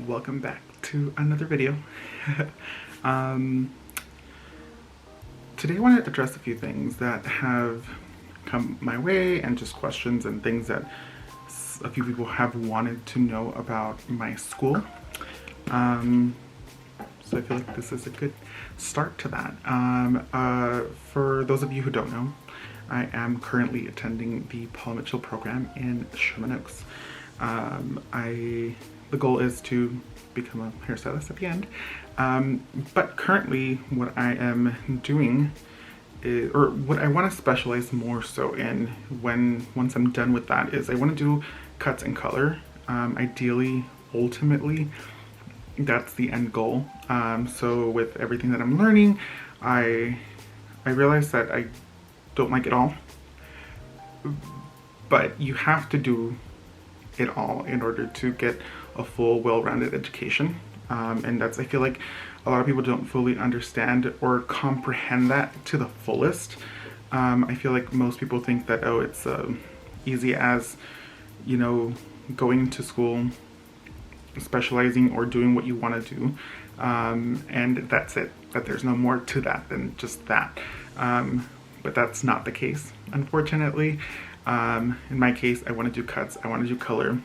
welcome back to another video. Today I want to address a few things that have come my way and just questions and things that a few people have wanted to know about my school. So I feel like this is a good start to that. For those of you who don't know, I am currently attending the Paul Mitchell program in Sherman Oaks. The goal is to become a hairstylist at the end. But currently what I am doing is, or what I want to specialize more so in once I'm done with that, is I want to do cuts and color. Ideally, ultimately, that's the end goal. So with everything that I'm learning, I realize that I don't like it all, but you have to do it all in order to get a full, well-rounded education. And that's, I feel like a lot of people don't fully understand or comprehend that to the fullest. I feel like most people think that, oh, it's easy as, you know, going to school, specializing or doing what you want to do, and that's it, that there's no more to that than just that. But that's not the case, unfortunately. In my case, I want to do cuts, I want to do color,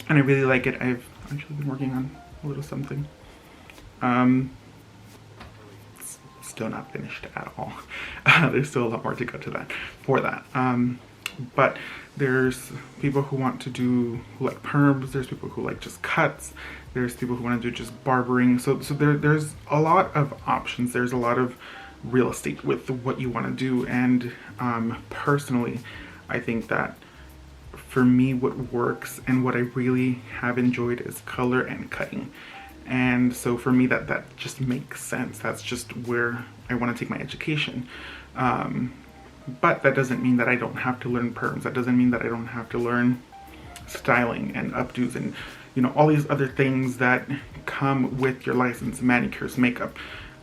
and I really like it. I've actually been working on a little something. It's still not finished at all. There's still a lot more to go to that for that. But there's people who want to do, who like perms, there's people who like just cuts, there's people who want to do just barbering. So there's a lot of options, there's a lot of real estate with what you want to do. And personally, I think that for me, what works and what I really have enjoyed is color and cutting. And so for me, that just makes sense. That's just where I want to take my education. But that doesn't mean that I don't have to learn perms. That doesn't mean that I don't have to learn styling and updos and, you know, all these other things that come with your license, manicures, makeup.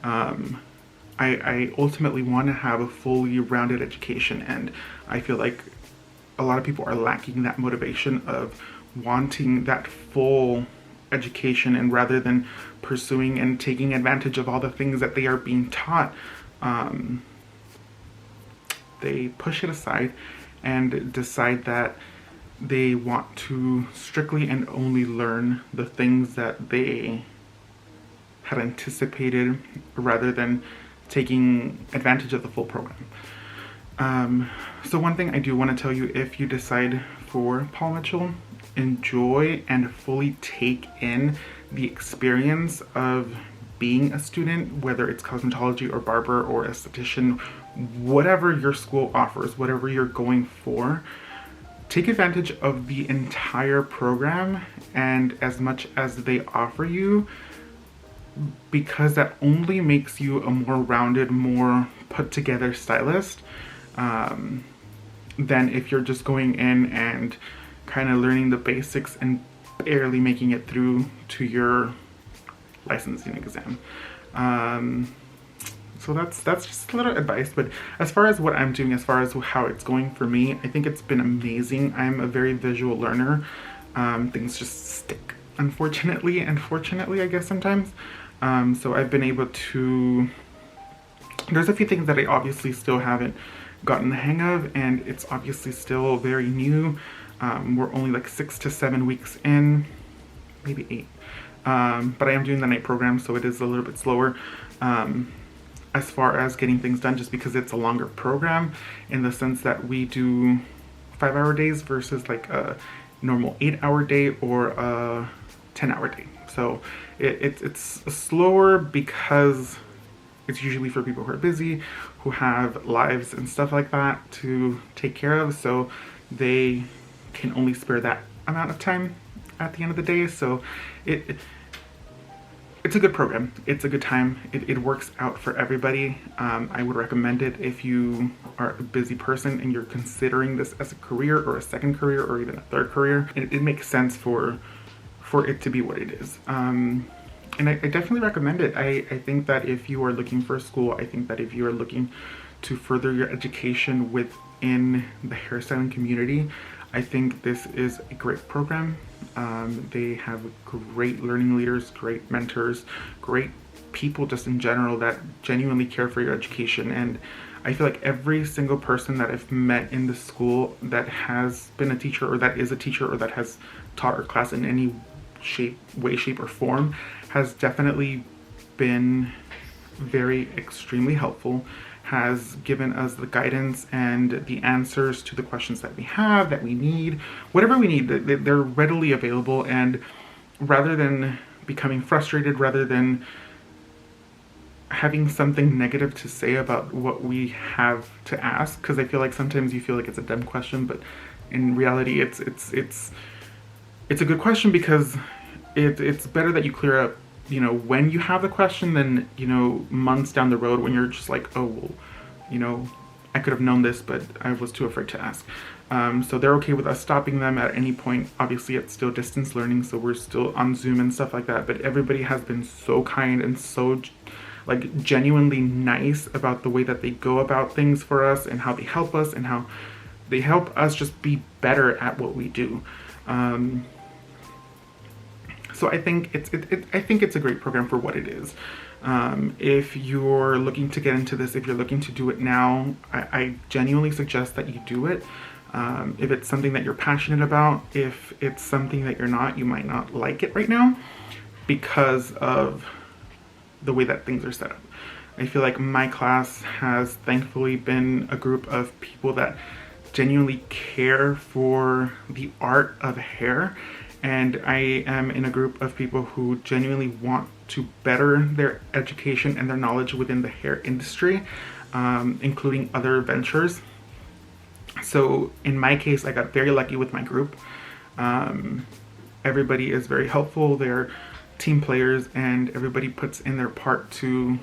I ultimately want to have a fully rounded education, and I feel like a lot of people are lacking that motivation of wanting that full education, and rather than pursuing and taking advantage of all the things that they are being taught, they push it aside and decide that they want to strictly and only learn the things that they had anticipated, rather than taking advantage of the full program. So one thing I do want to tell you, if you decide for Paul Mitchell, enjoy and fully take in the experience of being a student, whether it's cosmetology or barber or esthetician, whatever your school offers, whatever you're going for. Take advantage of the entire program and as much as they offer you, because that only makes you a more rounded, more put together stylist, than if you're just going in and kind of learning the basics and barely making it through to your licensing exam. So that's just a little advice. But as far as what I'm doing, as far as how it's going for me, I think it's been amazing. I'm a very visual learner. Things just stick, unfortunately and fortunately, I guess sometimes. So I've been able to, there's a few things that I obviously still haven't gotten the hang of, and it's obviously still very new. We're only like 6 to 7 weeks in, maybe 8. But I am doing the night program, so it is a little bit slower as far as getting things done, just because it's a longer program, in the sense that we do 5-hour days versus like a normal 8-hour day or a 10-hour day. So it's slower because it's usually for people who are busy, who have lives and stuff like that to take care of, so they can only spare that amount of time at the end of the day. So it's a good program, it's a good time, it works out for everybody. I would recommend it if you are a busy person and you're considering this as a career or a second career or even a third career. It makes sense for it to be what it is. And I definitely recommend it. I think that if you are looking for a school, I think that if you are looking to further your education within the hairstyling community, I think this is a great program. They have great learning leaders, great mentors, great people just in general that genuinely care for your education. And I feel like every single person that I've met in the school that has been a teacher or that is a teacher or that has taught our class in any way, shape, or form has definitely been very extremely helpful, has given us the guidance and the answers to the questions that we have, that we need, whatever we need, they're readily available. And rather than becoming frustrated, rather than having something negative to say about what we have to ask, because I feel like sometimes you feel like it's a dumb question, but in reality it's a good question, because it's better that you clear up, you know, when you have the question than, you know, months down the road when you're just like, oh, well, you know, I could have known this, but I was too afraid to ask. So they're okay with us stopping them at any point. Obviously, it's still distance learning, so we're still on Zoom and stuff like that, but everybody has been so kind and so like genuinely nice about the way that they go about things for us and how they help us and how they help us just be better at what we do. So I think it's a great program for what it is. If you're looking to get into this, if you're looking to do it now, I genuinely suggest that you do it. If it's something that you're passionate about, if it's something that you're not, you might not like it right now because of the way that things are set up. I feel like my class has thankfully been a group of people that genuinely care for the art of hair, and I am in a group of people who genuinely want to better their education and their knowledge within the hair industry, including other ventures. So in my case, I got very lucky with my group. Everybody is very helpful. They're team players, and everybody puts in their part to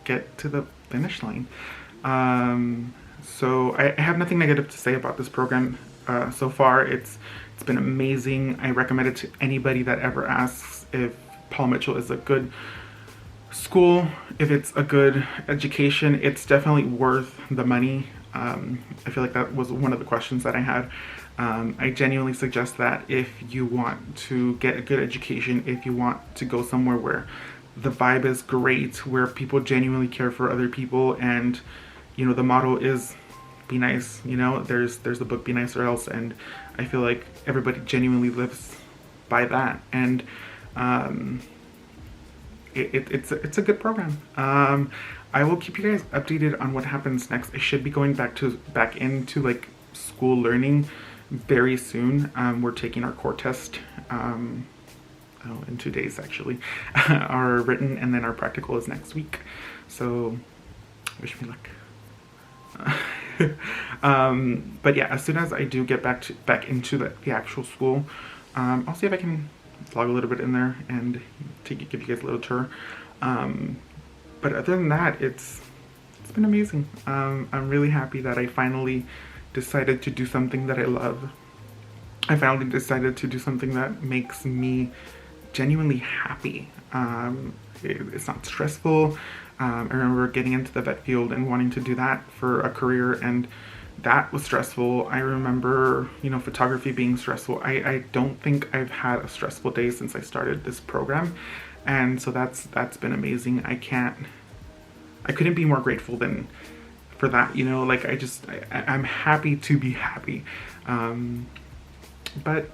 get to the finish line. So I have nothing negative to say about this program so far. It's been amazing. I recommend it to anybody that ever asks if Paul Mitchell is a good school, if it's a good education. It's definitely worth the money. I feel like that was one of the questions that I had. I genuinely suggest that if you want to get a good education, if you want to go somewhere where the vibe is great, where people genuinely care for other people, and, you know, the motto is be nice, you know, there's the book Be Nice or Else, and I feel like everybody genuinely lives by that. And it's a good program. I will keep you guys updated on what happens next. I should be going back into like school learning very soon. We're taking our core test in 2 days actually. Our written and then our practical is next week. So wish me luck. But yeah, as soon as I do get back into the actual school, I'll see if I can vlog a little bit in there and give you guys a little tour. But other than that, it's been amazing. I'm really happy that I finally decided to do something that I love. I finally decided to do something that makes me genuinely happy. It's not stressful. I remember getting into the vet field and wanting to do that for a career, and that was stressful. I remember, you know, photography being stressful. I don't think I've had a stressful day since I started this program, and so that's been amazing. I couldn't be more grateful than for that, you know, like I'm happy to be happy. But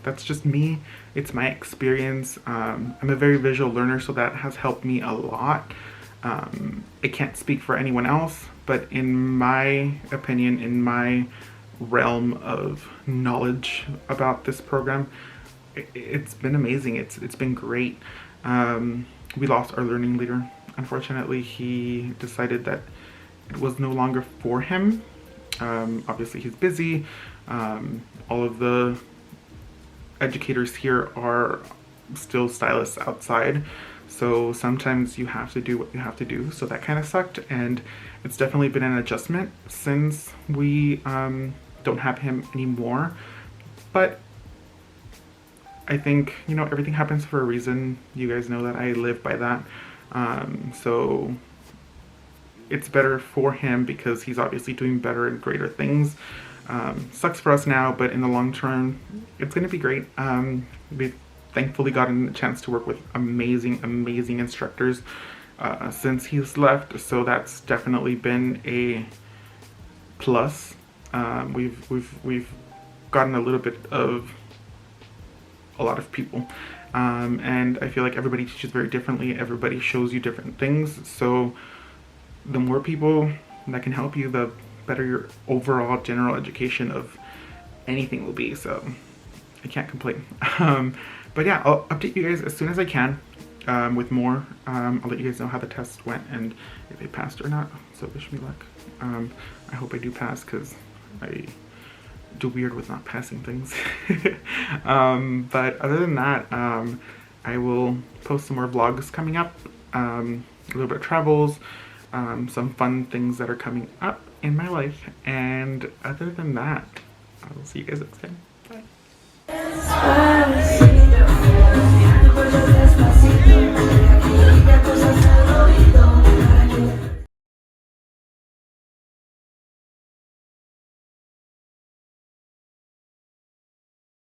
that's just me. It's my experience. I'm a very visual learner, so that has helped me a lot. I can't speak for anyone else, but in my opinion, in my realm of knowledge about this program, it's been amazing. It's been great. We lost our learning leader. Unfortunately, he decided that it was no longer for him. Obviously, he's busy. All of the educators here are still stylists outside, so sometimes you have to do what you have to do, so that kind of sucked, and it's definitely been an adjustment since we don't have him anymore. But I think, you know, everything happens for a reason. You guys know that I live by that. So it's better for him because he's obviously doing better and greater things. Sucks for us now, but in the long term, it's going to be great. We've thankfully gotten a chance to work with amazing, amazing instructors since he's left, so that's definitely been a plus. We've gotten a little bit of a lot of people, and I feel like everybody teaches very differently. Everybody shows you different things, so the more people that can help you, the better your overall general education of anything will be. So I can't complain. But yeah, I'll update you guys as soon as I can with more. I'll let you guys know how the test went and if I passed or not. So wish me luck. I hope I do pass, because I do weird with not passing things. But other than that, I will post some more vlogs coming up, a little bit of travels, some fun things that are coming up in my life, and other than that, I will see you guys next time. Bye.